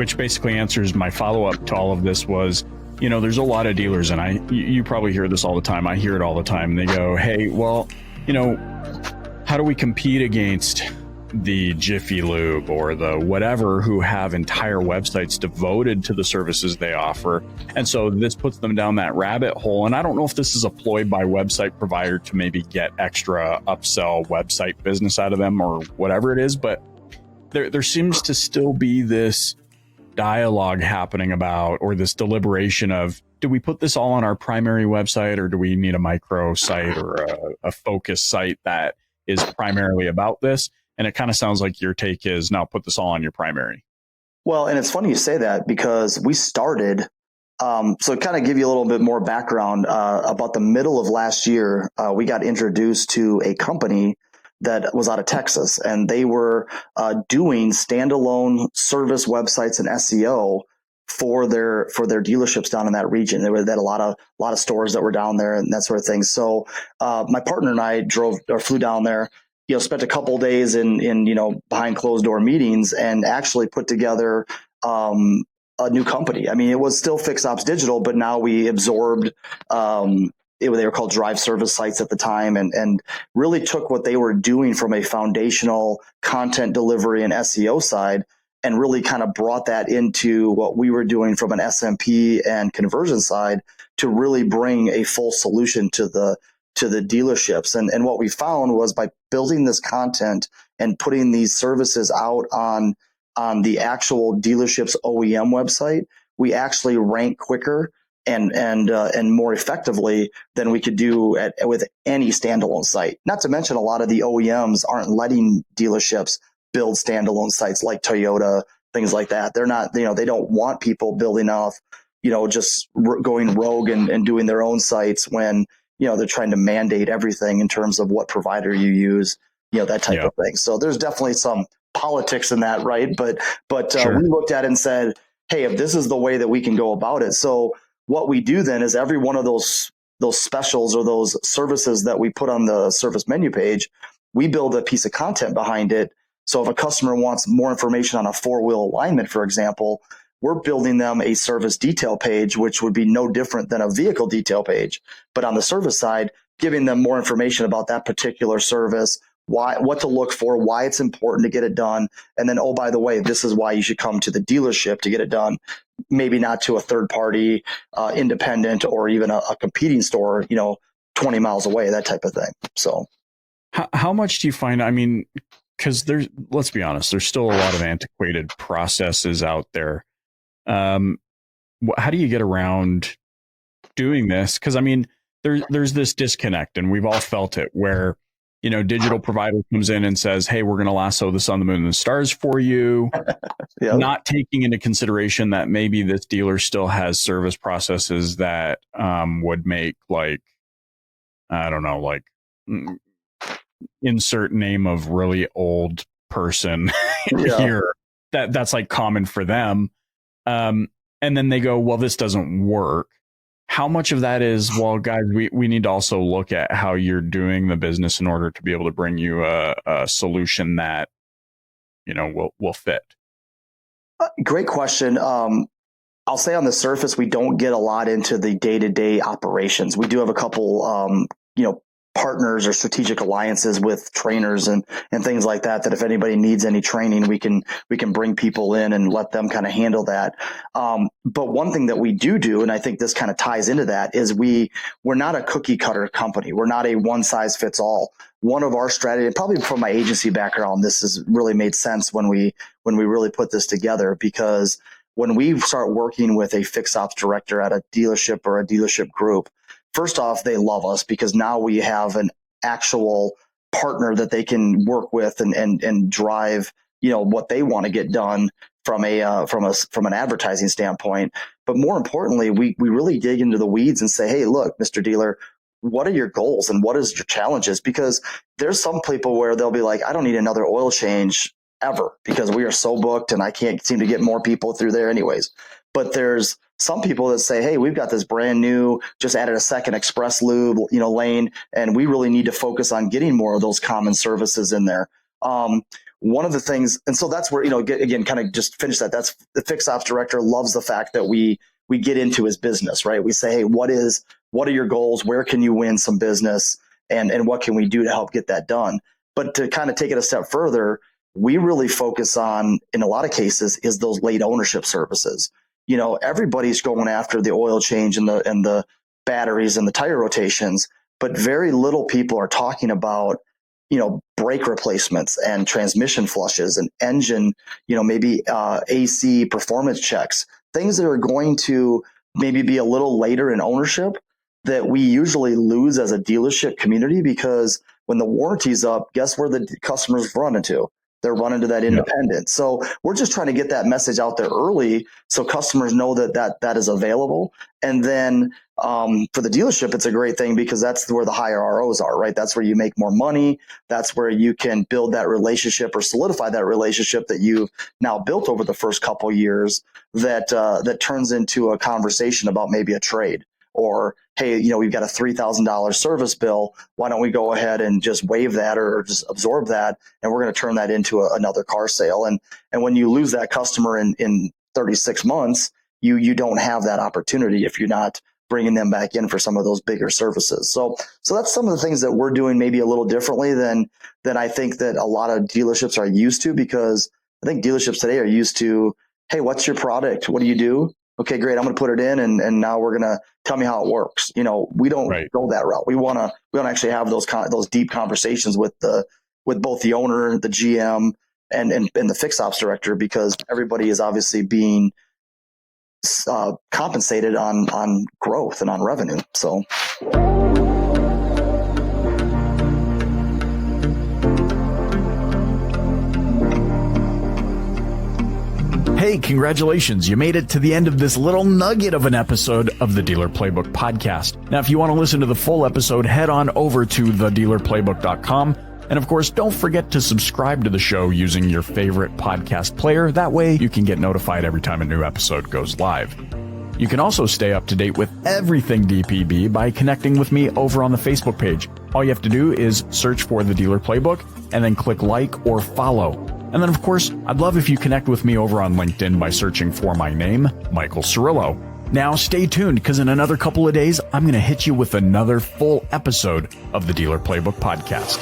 which basically answers my follow-up to all of this was, there's a lot of dealers, and you probably hear this all the time. I hear it all the time. They go, hey, well, how do we compete against the Jiffy Lube or the whatever who have entire websites devoted to the services they offer? And so this puts them down that rabbit hole. And I don't know if this is a ploy by website provider to maybe get extra upsell website business out of them or whatever it is, but there seems to still be this dialogue happening about, or this deliberation of, do we put this all on our primary website, or do we need a micro site or a focus site that is primarily about this? And it kind of sounds like your take is, now put this all on your primary. Well, and it's funny you say that, because we started, so kind of give you a little bit more background, about the middle of last year, we got introduced to a company that was out of Texas, and they were doing standalone service websites and SEO for their dealerships down in that region. They had a lot of stores that were down there and that sort of thing. So my partner and I flew down there, spent a couple of days in behind closed door meetings, and actually put together a new company. I mean, it was still Fix Ops Digital, but now we absorbed they were called Drive Service Sites at the time, and really took what they were doing from a foundational content delivery and SEO side, and really kind of brought that into what we were doing from an SMP and conversion side, to really bring a full solution to the dealerships. And what we found was, by building this content and putting these services out on the actual dealership's OEM website, we actually rank quicker and more effectively than we could do with any standalone site. Not to mention, a lot of the OEMs aren't letting dealerships build standalone sites like Toyota, things like that. They're not, they don't want people building off, just going rogue and doing their own sites when, they're trying to mandate everything in terms of what provider you use, that type of thing. So there's definitely some politics in that, right? But Sure. We looked at it and said, hey, if this is the way that we can go about it. So what we do then is, every one of those specials or those services that we put on the service menu page, we build a piece of content behind it. So if a customer wants more information on a 4-wheel alignment, for example, we're building them a service detail page, which would be no different than a vehicle detail page, but on the service side, giving them more information about that particular service, what to look for, why it's important to get it done. And then, oh, by the way, this is why you should come to the dealership to get it done. Maybe not to a third party, independent, or even a competing store, 20 miles away, that type of thing. So how much do you find, I mean, because let's be honest, there's still a lot of antiquated processes out there. How do you get around doing this? Because I mean, there's this disconnect, and we've all felt it, where digital provider comes in and says, hey, we're going to lasso this on the moon and the stars for you. Yep. Not taking into consideration that maybe this dealer still has service processes that would make, like, I don't know, like insert name of really old person here. That's like common for them. And then they go, well, this doesn't work. How much of that is, well, guys, we need to also look at how you're doing the business in order to be able to bring you a solution that, will fit? Great question. I'll say on the surface, we don't get a lot into the day-to-day operations. We do have a couple, partners or strategic alliances with trainers and things like that if anybody needs any training, we can bring people in and let them kind of handle that. But one thing that we do, and I think this kind of ties into that, is we're not a cookie cutter company. We're not a one size fits all. One of our strategy, probably from my agency background, this has really made sense when we really put this together, because when we start working with a fix ops director at a dealership or a dealership group, first off, they love us because now we have an actual partner that they can work with and drive, what they want to get done from an advertising standpoint. But more importantly, we really dig into the weeds and say, hey, look, Mr. Dealer, what are your goals and what is your challenges? Because there's some people where they'll be like, I don't need another oil change ever because we are so booked and I can't seem to get more people through there anyways. But there's some people that say, hey, we've got this brand new, just added a second express lube, lane, and we really need to focus on getting more of those common services in there. one of the things, and so that's where, again, kind of just finish that. That's the fixed ops director loves the fact that we get into his business, right? We say, hey, what are your goals? Where can you win some business? And what can we do to help get that done? But to kind of take it a step further, we really focus on, in a lot of cases, is those late ownership services. Everybody's going after the oil change and the batteries and the tire rotations, but very little people are talking about, brake replacements and transmission flushes and engine, maybe AC performance checks, things that are going to maybe be a little later in ownership that we usually lose as a dealership community, because when the warranty's up, guess where the customers run into? They're running to that independent. So we're just trying to get that message out there early so customers know that is available. And then for the dealership, it's a great thing because that's where the higher ROs are, right? That's where you make more money. That's where you can build that relationship or solidify that relationship that you've now built over the first couple of years that turns into a conversation about maybe a trade. Or, hey, we've got a $3,000 service bill. Why don't we go ahead and just waive that or just absorb that? And we're going to turn that into another car sale. And when you lose that customer in 36 months, you don't have that opportunity if you're not bringing them back in for some of those bigger services. So that's some of the things that we're doing maybe a little differently than I think that a lot of dealerships are used to, because I think dealerships today are used to, hey, what's your product? What do you do? Okay, great. I'm going to put it in, and now we're going to tell me how it works. We don't go that route. We want to actually have those deep conversations with both the owner, the GM, and the fixed ops director, because everybody is obviously being compensated on growth and on revenue. So. Hey, congratulations. You made it to the end of this little nugget of an episode of the Dealer Playbook podcast. Now, if you want to listen to the full episode, head on over to thedealerplaybook.com. And of course, don't forget to subscribe to the show using your favorite podcast player. That way you can get notified every time a new episode goes live. You can also stay up to date with everything DPB by connecting with me over on the Facebook page. All you have to do is search for the Dealer Playbook and then click like or follow. And then, of course, I'd love if you connect with me over on LinkedIn by searching for my name, Michael Cirillo. Now, stay tuned, because in another couple of days, I'm going to hit you with another full episode of the Dealer Playbook podcast.